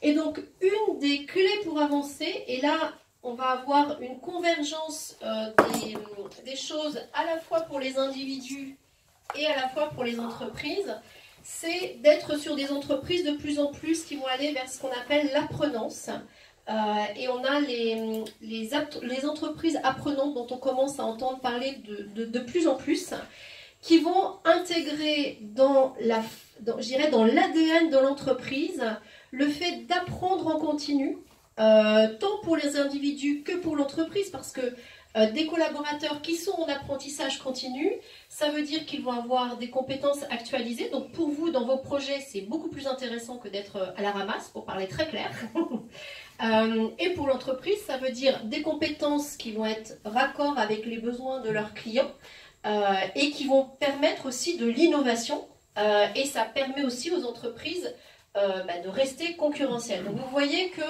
Et donc, une des clés pour avancer, et là, on va avoir une convergence des choses à la fois pour les individus et à la fois pour les entreprises, c'est d'être sur des entreprises de plus en plus qui vont aller vers ce qu'on appelle l'apprenance. Et on a les entreprises apprenantes dont on commence à entendre parler de plus en plus, qui vont intégrer dans l'ADN de l'entreprise le fait d'apprendre en continu, tant pour les individus que pour l'entreprise, parce que des collaborateurs qui sont en apprentissage continu, ça veut dire qu'ils vont avoir des compétences actualisées. Donc pour vous, dans vos projets, c'est beaucoup plus intéressant que d'être à la ramasse, pour parler très clair. Et pour l'entreprise, ça veut dire des compétences qui vont être raccord avec les besoins de leurs clients et qui vont permettre aussi de l'innovation. Et ça permet aussi aux entreprises de rester concurrentielles. Donc vous voyez que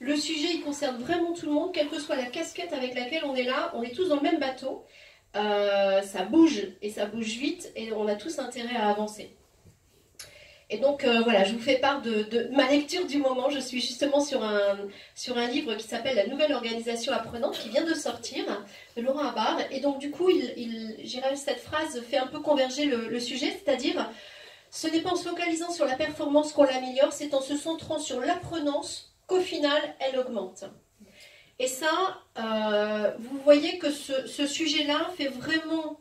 le sujet, il concerne vraiment tout le monde, quelle que soit la casquette avec laquelle on est là, on est tous dans le même bateau. Ça bouge, et ça bouge vite, et on a tous intérêt à avancer. Et donc voilà, je vous fais part de ma lecture du moment. Je suis justement sur un livre qui s'appelle La nouvelle organisation apprenante, qui vient de sortir, de Laurent Abar. Et donc du coup, cette phrase fait un peu converger le sujet, c'est-à-dire, ce n'est pas en se focalisant sur la performance qu'on l'améliore, c'est en se centrant sur l'apprenance qu'au final, elle augmente. Et ça, vous voyez que ce sujet-là fait vraiment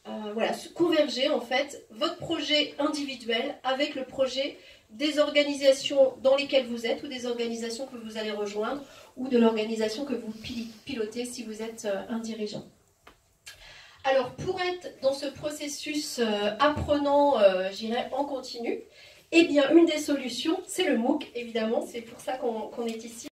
se converger en fait votre projet individuel avec le projet des organisations dans lesquelles vous êtes ou des organisations que vous allez rejoindre ou de l'organisation que vous pilotez si vous êtes un dirigeant. Alors pour être dans ce processus apprenant, en continu, eh bien une des solutions c'est le MOOC, évidemment, c'est pour ça qu'on est ici.